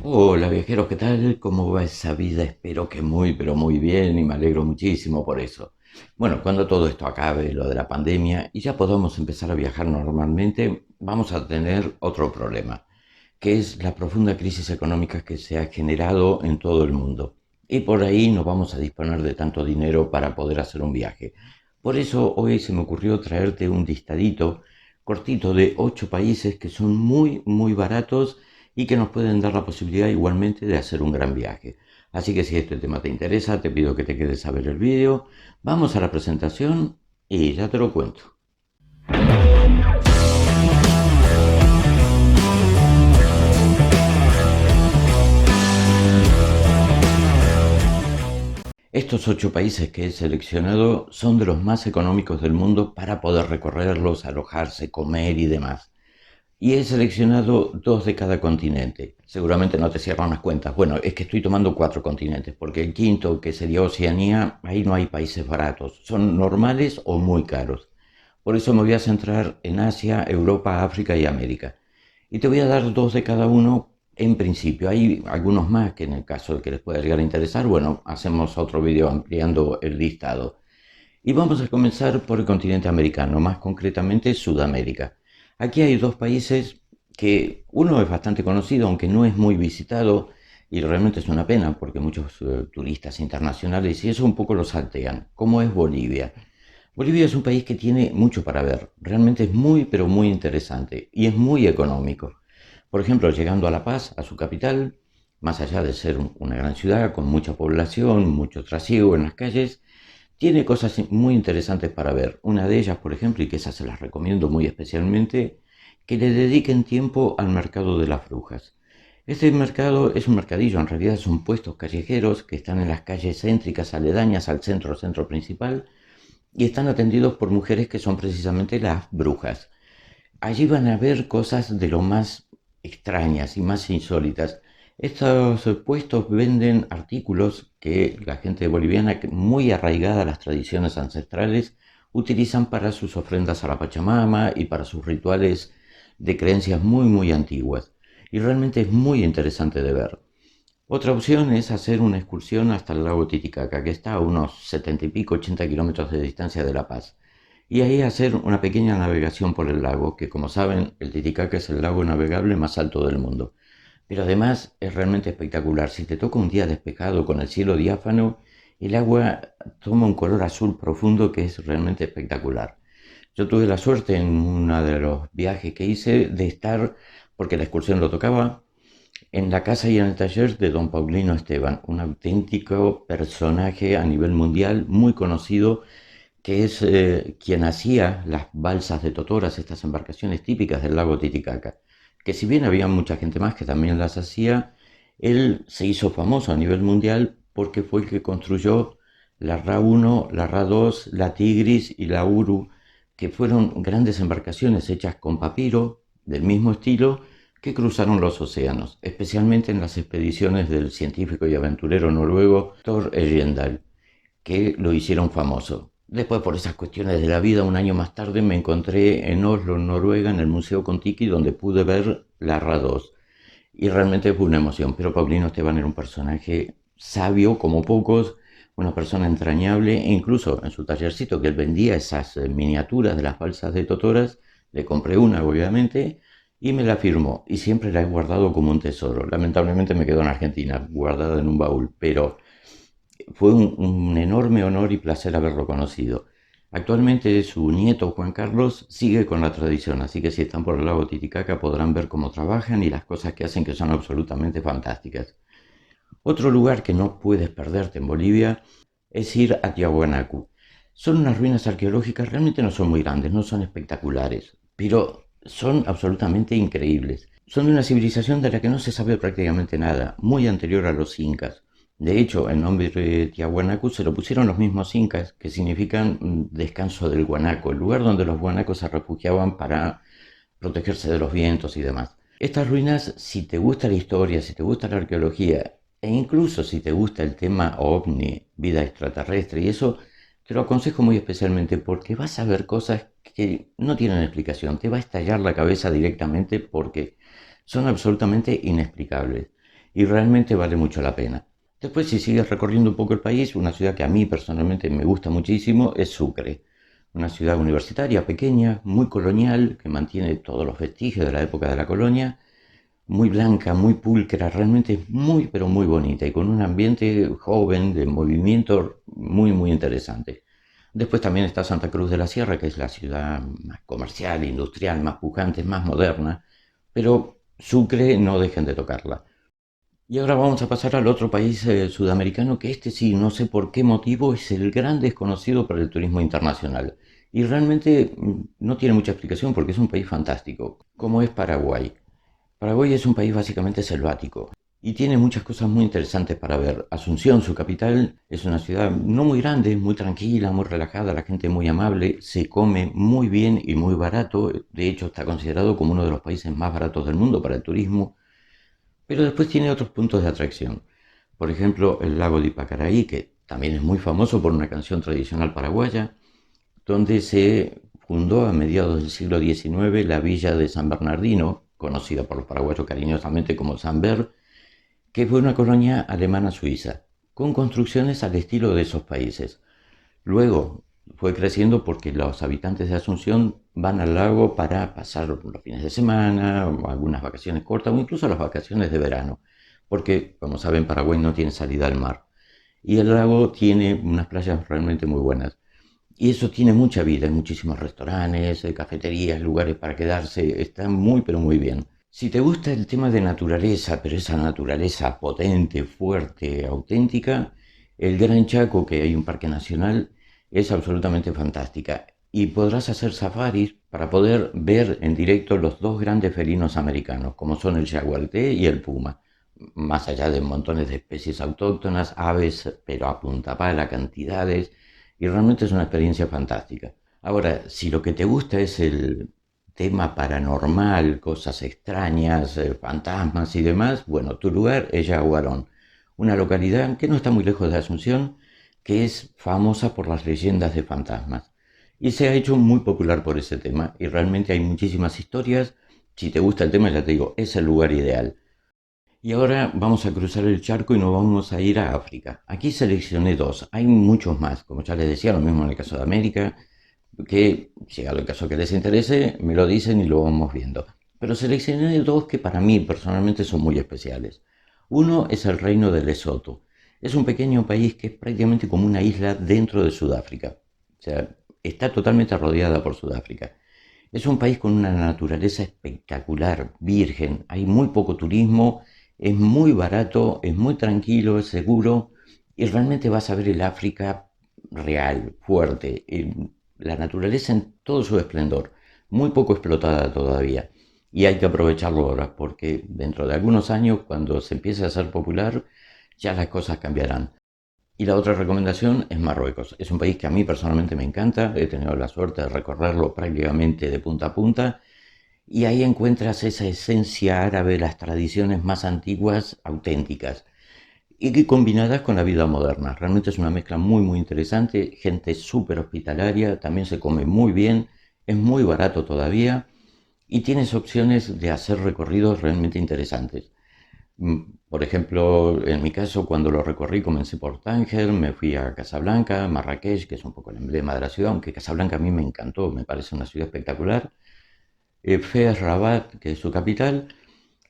Hola viajeros, ¿qué tal? ¿Cómo va esa vida? Espero que muy, pero muy bien y me alegro muchísimo por eso. Bueno, cuando todo esto acabe, lo de la pandemia, y ya podamos empezar a viajar normalmente, vamos a tener otro problema, que es la profunda crisis económica que se ha generado en todo el mundo. Y por ahí no vamos a disponer de tanto dinero para poder hacer un viaje. Por eso hoy se me ocurrió traerte un listadito cortito de 8 países que son muy, muy baratos y que nos pueden dar la posibilidad igualmente de hacer un gran viaje. Así que si este tema te interesa, te pido que te quedes a ver el vídeo. Vamos a la presentación y ya te lo cuento. Estos 8 países que he seleccionado son de los más económicos del mundo para poder recorrerlos, alojarse, comer y demás. Y he seleccionado 2 de cada continente. Seguramente no te cierran las cuentas. Bueno, es que estoy tomando 4 continentes, porque el quinto, que sería Oceanía, ahí no hay países baratos. Son normales o muy caros. Por eso me voy a centrar en Asia, Europa, África y América. Y te voy a dar 2 de cada uno en principio. Hay algunos más que en el caso de que les pueda llegar a interesar, bueno, hacemos otro vídeo ampliando el listado. Y vamos a comenzar por el continente americano, más concretamente Sudamérica. Aquí hay 2 países que uno es bastante conocido, aunque no es muy visitado, y realmente es una pena porque muchos turistas internacionales y eso un poco lo saltean, como es Bolivia. Bolivia es un país que tiene mucho para ver, realmente es muy pero muy interesante y es muy económico. Por ejemplo, llegando a La Paz, a su capital, más allá de ser una gran ciudad con mucha población, mucho trasiego en las calles, tiene cosas muy interesantes para ver. Una de ellas, por ejemplo, y que esas se las recomiendo muy especialmente, que le dediquen tiempo al mercado de las brujas. Este mercado es un mercadillo, en realidad son puestos callejeros que están en las calles céntricas aledañas al centro principal y están atendidos por mujeres que son precisamente las brujas. Allí van a ver cosas de lo más extrañas y más insólitas. Estos puestos venden artículos que la gente boliviana, muy arraigada a las tradiciones ancestrales, utilizan para sus ofrendas a la Pachamama y para sus rituales de creencias muy, muy antiguas. Y realmente es muy interesante de ver. Otra opción es hacer una excursión hasta el lago Titicaca, que está a unos 70 y pico, 80 kilómetros de distancia de La Paz. Y ahí hacer una pequeña navegación por el lago, que como saben, el Titicaca es el lago navegable más alto del mundo. Pero además es realmente espectacular. Si te toca un día despejado con el cielo diáfano, el agua toma un color azul profundo que es realmente espectacular. Yo tuve la suerte en uno de los viajes que hice de estar, porque la excursión lo tocaba, en la casa y en el taller de don Paulino Esteban, un auténtico personaje a nivel mundial muy conocido, que es quien hacía las balsas de totoras, estas embarcaciones típicas del lago Titicaca, que si bien había mucha gente más que también las hacía, él se hizo famoso a nivel mundial porque fue el que construyó la Ra 1, la Ra 2, la Tigris y la Uru, que fueron grandes embarcaciones hechas con papiro del mismo estilo que cruzaron los océanos, especialmente en las expediciones del científico y aventurero noruego Thor Heyerdahl, que lo hicieron famoso. Después, por esas cuestiones de la vida, un año más tarde me encontré en Oslo, Noruega, en el Museo Kon-Tiki, donde pude ver la Ra 2. Y realmente fue una emoción. Pero Paulino Esteban era un personaje sabio como pocos, una persona entrañable, e incluso en su tallercito que él vendía esas miniaturas de las balsas de Totoras, le compré una, obviamente, y me la firmó. Y siempre la he guardado como un tesoro. Lamentablemente me quedó en Argentina, guardada en un baúl, pero fue un enorme honor y placer haberlo conocido. Actualmente su nieto Juan Carlos sigue con la tradición, así que si están por el lago Titicaca podrán ver cómo trabajan y las cosas que hacen que son absolutamente fantásticas. Otro lugar que no puedes perderte en Bolivia es ir a Tiahuanacu. Son unas ruinas arqueológicas, realmente no son muy grandes, no son espectaculares, pero son absolutamente increíbles. Son de una civilización de la que no se sabe prácticamente nada, muy anterior a los incas. De hecho, el nombre de Tiahuanacu se lo pusieron los mismos incas, que significan descanso del guanaco, el lugar donde los guanacos se refugiaban para protegerse de los vientos y demás. Estas ruinas, si te gusta la historia, si te gusta la arqueología, e incluso si te gusta el tema ovni, vida extraterrestre y eso, te lo aconsejo muy especialmente porque vas a ver cosas que no tienen explicación, te va a estallar la cabeza directamente porque son absolutamente inexplicables y realmente vale mucho la pena. Después, si sigues recorriendo un poco el país, una ciudad que a mí personalmente me gusta muchísimo es Sucre, una ciudad universitaria pequeña, muy colonial, que mantiene todos los vestigios de la época de la colonia, muy blanca, muy pulcra, realmente muy, pero muy bonita y con un ambiente joven, de movimiento muy, muy interesante. Después también está Santa Cruz de la Sierra, que es la ciudad más comercial, industrial, más pujante, más moderna, pero Sucre no dejen de tocarla. Y ahora vamos a pasar al otro país sudamericano, que este sí, no sé por qué motivo, es el gran desconocido para el turismo internacional. Y realmente no tiene mucha explicación porque es un país fantástico, como es Paraguay. Paraguay es un país básicamente selvático y tiene muchas cosas muy interesantes para ver. Asunción, su capital, es una ciudad no muy grande, muy tranquila, muy relajada, la gente muy amable, se come muy bien y muy barato. De hecho, está considerado como uno de los países más baratos del mundo para el turismo. Pero después tiene otros puntos de atracción. Por ejemplo, el lago de Ipacaraí, que también es muy famoso por una canción tradicional paraguaya, donde se fundó a mediados del siglo XIX la villa de San Bernardino, conocida por los paraguayos cariñosamente como San Ber, que fue una colonia alemana suiza, con construcciones al estilo de esos países. Luego fue creciendo porque los habitantes de Asunción van al lago para pasar los fines de semana, o algunas vacaciones cortas o incluso las vacaciones de verano, porque como saben Paraguay no tiene salida al mar y el lago tiene unas playas realmente muy buenas. Y eso tiene mucha vida, hay muchísimos restaurantes, cafeterías, lugares para quedarse, está muy pero muy bien. Si te gusta el tema de naturaleza, pero esa naturaleza potente, fuerte, auténtica, el Gran Chaco, que hay un parque nacional, es absolutamente fantástica. Y podrás hacer safaris para poder ver en directo los dos grandes felinos americanos, como son el jaguarté y el puma. Más allá de montones de especies autóctonas, aves, pero a punta pala, cantidades, y realmente es una experiencia fantástica. Ahora, si lo que te gusta es el tema paranormal, cosas extrañas, fantasmas y demás, bueno, tu lugar es Yaguarón, una localidad que no está muy lejos de Asunción, que es famosa por las leyendas de fantasmas. Y se ha hecho muy popular por ese tema, y realmente hay muchísimas historias. Si te gusta el tema, ya te digo, es el lugar ideal. Y ahora vamos a cruzar el charco y nos vamos a ir a África. Aquí seleccioné dos, hay muchos más, como ya les decía, lo mismo en el caso de América, que si a lo caso que les interese, me lo dicen y lo vamos viendo. Pero seleccioné dos que para mí personalmente son muy especiales. Uno es el reino de Lesoto. Es un pequeño país que es prácticamente como una isla dentro de Sudáfrica. O sea, está totalmente rodeada por Sudáfrica. Es un país con una naturaleza espectacular, virgen, hay muy poco turismo, es muy barato, es muy tranquilo, es seguro y realmente vas a ver el África real, fuerte, la naturaleza en todo su esplendor, muy poco explotada todavía. Y hay que aprovecharlo ahora, porque dentro de algunos años, cuando se empiece a ser popular, ya las cosas cambiarán. Y la otra recomendación es Marruecos. Es un país que a mí personalmente me encanta. He tenido la suerte de recorrerlo prácticamente de punta a punta. Y ahí encuentras esa esencia árabe, las tradiciones más antiguas, auténticas. Y que combinadas con la vida moderna. Realmente es una mezcla muy, muy interesante. Gente súper hospitalaria. También se come muy bien. Es muy barato todavía. Y tienes opciones de hacer recorridos realmente interesantes. Por ejemplo, en mi caso, cuando lo recorrí, comencé por Tánger, me fui a Casablanca, Marrakech, que es un poco el emblema de la ciudad, aunque Casablanca a mí me encantó, me parece una ciudad espectacular. Fez, Rabat, que es su capital.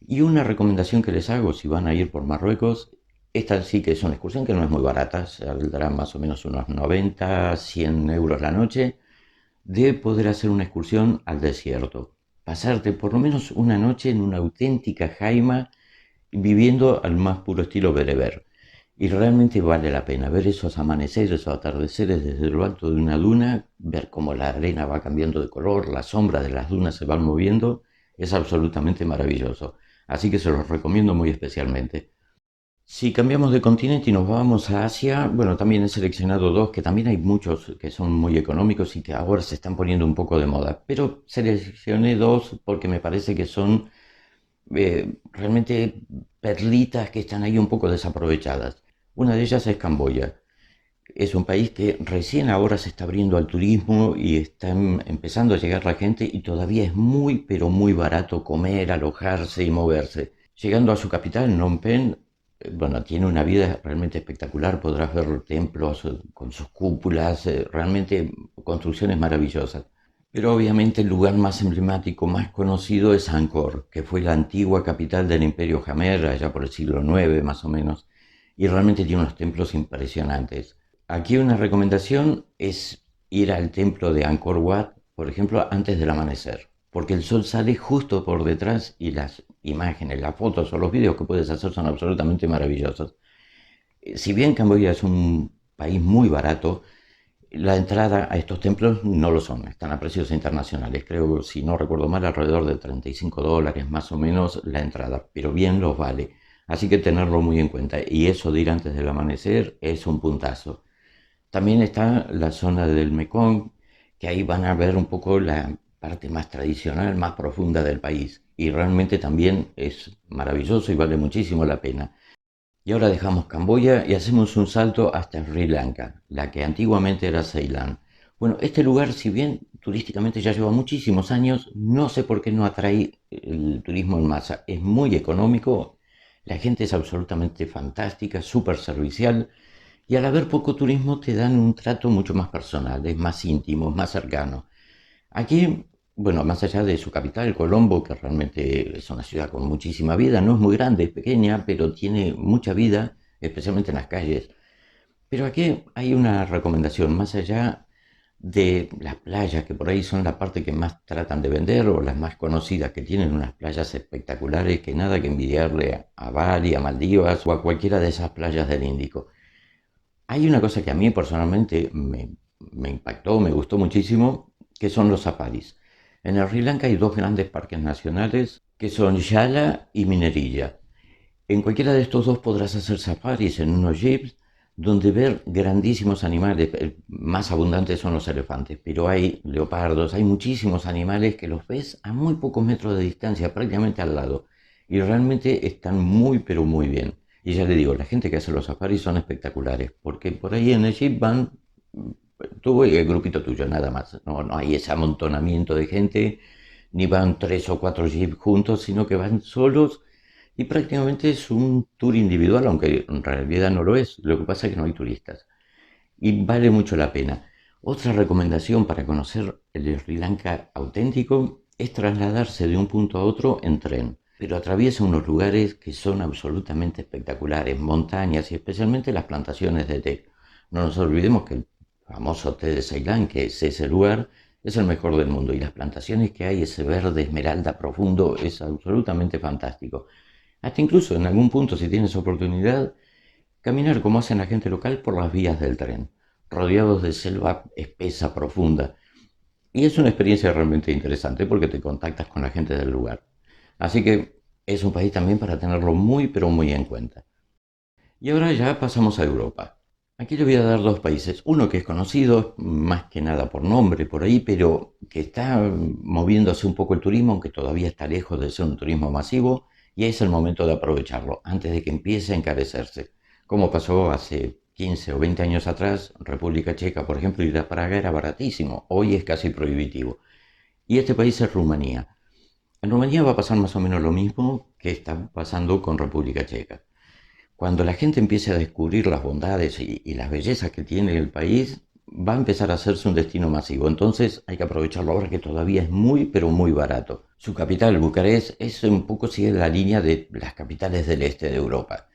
Y una recomendación que les hago si van a ir por Marruecos, esta sí que es una excursión que no es muy barata, saldrá más o menos unos 90, 100 euros la noche, de poder hacer una excursión al desierto. Pasarte por lo menos una noche en una auténtica jaima viviendo al más puro estilo bereber. Y realmente vale la pena ver esos amaneceres o atardeceres desde lo alto de una duna, ver cómo la arena va cambiando de color, las sombras de las dunas se van moviendo, es absolutamente maravilloso. Así que se los recomiendo muy especialmente. Si cambiamos de continente y nos vamos a Asia, bueno, también he seleccionado dos, que también hay muchos que son muy económicos y que ahora se están poniendo un poco de moda, pero seleccioné dos porque me parece que son realmente perlitas que están ahí un poco desaprovechadas. Una de ellas es Camboya. Es un país que recién ahora se está abriendo al turismo y está empezando a llegar la gente y todavía es muy, pero muy barato comer, alojarse y moverse. Llegando a su capital, Phnom Penh, bueno, tiene una vida realmente espectacular. Podrás ver templos con sus cúpulas, realmente construcciones maravillosas. Pero obviamente el lugar más emblemático, más conocido es Angkor, que fue la antigua capital del Imperio Jamer, allá por el siglo IX más o menos, y realmente tiene unos templos impresionantes. Aquí una recomendación es ir al templo de Angkor Wat, por ejemplo, antes del amanecer, porque el sol sale justo por detrás y las imágenes, las fotos o los vídeos que puedes hacer son absolutamente maravillosos. Si bien Camboya es un país muy barato, la entrada a estos templos no lo son, están a precios internacionales. Creo, si no recuerdo mal, alrededor de $35 más o menos la entrada, pero bien los vale. Así que tenerlo muy en cuenta. Y eso de ir antes del amanecer es un puntazo. También está la zona del Mekong, que ahí van a ver un poco la parte más tradicional, más profunda del país. Y realmente también es maravilloso y vale muchísimo la pena. Y ahora dejamos Camboya y hacemos un salto hasta Sri Lanka, la que antiguamente era Ceilán. Bueno, este lugar, si bien turísticamente ya lleva muchísimos años, no sé por qué no atrae el turismo en masa. Es muy económico, la gente es absolutamente fantástica, súper servicial y al haber poco turismo te dan un trato mucho más personal, es más íntimo, más cercano. Aquí, bueno, más allá de su capital, Colombo, que realmente es una ciudad con muchísima vida, no es muy grande, es pequeña, pero tiene mucha vida, especialmente en las calles. Pero aquí hay una recomendación, más allá de las playas, que por ahí son la parte que más tratan de vender, o las más conocidas, que tienen unas playas espectaculares, que nada que envidiarle a Bali, a Maldivas o a cualquiera de esas playas del Índico. Hay una cosa que a mí personalmente me impactó, me gustó muchísimo, que son los safaris. En el Sri Lanka hay dos grandes parques nacionales que son Yala y Minerilla. En cualquiera de estos dos podrás hacer safaris en unos jeeps donde ver grandísimos animales. El más abundantes son los elefantes, pero hay leopardos, hay muchísimos animales que los ves a muy pocos metros de distancia, prácticamente al lado. Y realmente están muy, pero muy bien. Y ya le digo, la gente que hace los safaris son espectaculares, porque por ahí en el jeep van tú y el grupito tuyo, nada más. No, no hay ese amontonamiento de gente, ni van tres o cuatro jeeps juntos, sino que van solos y prácticamente es un tour individual, aunque en realidad no lo es. Lo que pasa es que no hay turistas y vale mucho la pena. Otra recomendación para conocer el Sri Lanka auténtico es trasladarse de un punto a otro en tren, pero atraviesa unos lugares que son absolutamente espectaculares, montañas y especialmente las plantaciones de té. No nos olvidemos que el famoso té de Ceilán, que es ese lugar, es el mejor del mundo y las plantaciones que hay, ese verde esmeralda profundo, es absolutamente fantástico. Hasta incluso en algún punto, si tienes oportunidad, caminar como hacen la gente local por las vías del tren, rodeados de selva espesa, profunda. Y es una experiencia realmente interesante porque te contactas con la gente del lugar. Así que es un país también para tenerlo muy pero muy en cuenta. Y ahora ya pasamos a Europa. Aquí le voy a dar dos países. Uno que es conocido más que nada por nombre por ahí, pero que está moviéndose un poco el turismo, aunque todavía está lejos de ser un turismo masivo, y es el momento de aprovecharlo antes de que empiece a encarecerse. Como pasó hace 15 o 20 años atrás, República Checa, por ejemplo, ir a Praga era baratísimo, hoy es casi prohibitivo. Y este país es Rumanía. En Rumanía va a pasar más o menos lo mismo que está pasando con República Checa. Cuando la gente empiece a descubrir las bondades y las bellezas que tiene el país, va a empezar a hacerse un destino masivo. Entonces hay que aprovecharlo ahora que todavía es muy, pero muy barato. Su capital, Bucarest, es un poco sigue la línea de las capitales del este de Europa,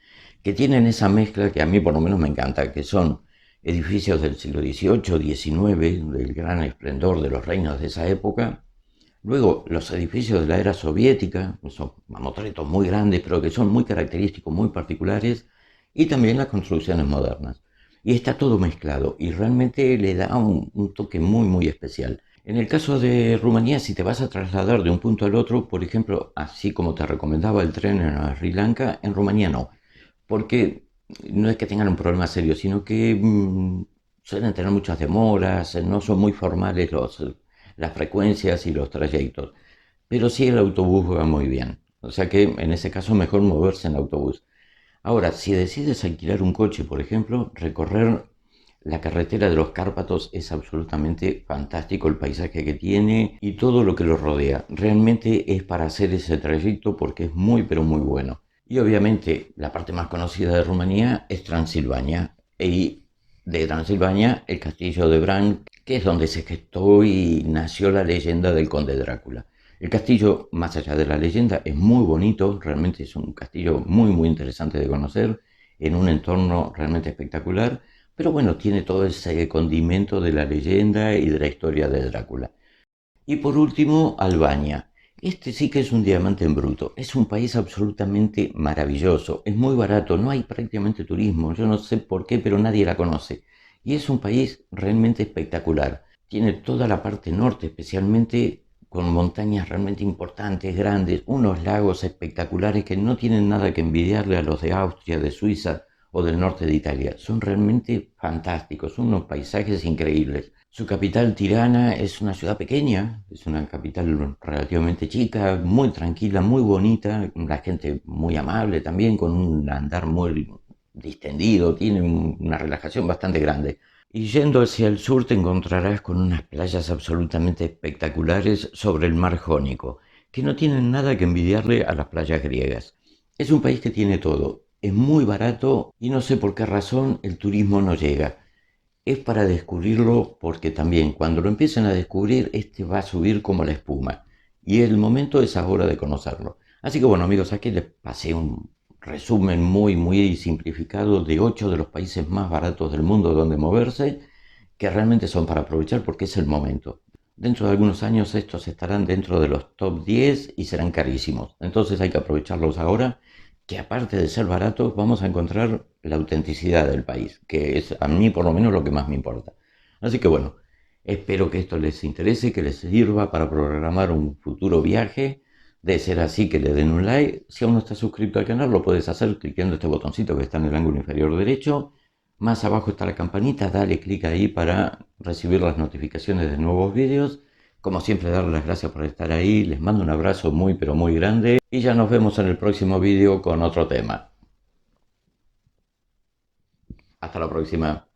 que tienen esa mezcla que a mí por lo menos me encanta, que son edificios del siglo XVIII, XIX, del gran esplendor de los reinos de esa época. Luego, los edificios de la era soviética, que son mamotretos muy grandes, pero que son muy característicos, muy particulares, y también las construcciones modernas. Y está todo mezclado y realmente le da un toque muy, muy especial. En el caso de Rumanía, si te vas a trasladar de un punto al otro, por ejemplo, así como te recomendaba el tren en Sri Lanka, en Rumanía no, porque no es que tengan un problema serio, sino que suelen tener muchas demoras, no son muy formales las frecuencias y los trayectos, pero sí el autobús va muy bien. O sea que en ese caso mejor moverse en autobús. Ahora, si decides alquilar un coche, por ejemplo, recorrer La carretera de los Cárpatos es absolutamente fantástico, el paisaje que tiene y todo lo que lo rodea. Realmente es para hacer ese trayecto porque es muy pero muy bueno. Y obviamente la parte más conocida de Rumanía es Transilvania. Y de Transilvania el castillo de Bran, que es donde se gestó y nació la leyenda del conde Drácula. El castillo, más allá de la leyenda, es muy bonito, realmente es un castillo muy muy interesante de conocer, en un entorno realmente espectacular, pero bueno, tiene todo ese condimento de la leyenda y de la historia de Drácula. Y por último, Albania. Este sí que es un diamante en bruto. Es un país absolutamente maravilloso. Es muy barato, no hay prácticamente turismo. Yo no sé por qué, pero nadie la conoce. Y es un país realmente espectacular. Tiene toda la parte norte, especialmente con montañas realmente importantes, grandes, unos lagos espectaculares que no tienen nada que envidiarle a los de Austria, de Suiza o del norte de Italia. Son realmente fantásticos, son unos paisajes increíbles. Su capital, Tirana, es una ciudad pequeña, es una capital relativamente chica, muy tranquila, muy bonita, la gente muy amable también, con un andar muy distendido, tiene una relajación bastante grande. Y yendo hacia el sur te encontrarás con unas playas absolutamente espectaculares sobre el mar Jónico, que no tienen nada que envidiarle a las playas griegas. Es un país que tiene todo, es muy barato y no sé por qué razón el turismo no llega. Es para descubrirlo porque también cuando lo empiecen a descubrir, este va a subir como la espuma. Y el momento es ahora de conocerlo. Así que bueno amigos, aquí les pasé un resumen muy muy simplificado de 8 de los países más baratos del mundo donde moverse, que realmente son para aprovechar porque es el momento. Dentro de algunos años estos estarán dentro de los top 10 y serán carísimos. Entonces hay que aprovecharlos ahora, que aparte de ser baratos, vamos a encontrar la autenticidad del país, que es a mí por lo menos lo que más me importa. Así que bueno, espero que esto les interese, que les sirva para programar un futuro viaje. De ser así, que le den un like. Si aún no estás suscrito al canal, lo puedes hacer clicando este botoncito que está en el ángulo inferior derecho. Más abajo está la campanita, dale clic ahí para recibir las notificaciones de nuevos vídeos. Como siempre, darles las gracias por estar ahí. Les mando un abrazo muy pero muy grande. Y ya nos vemos en el próximo vídeo con otro tema. Hasta la próxima.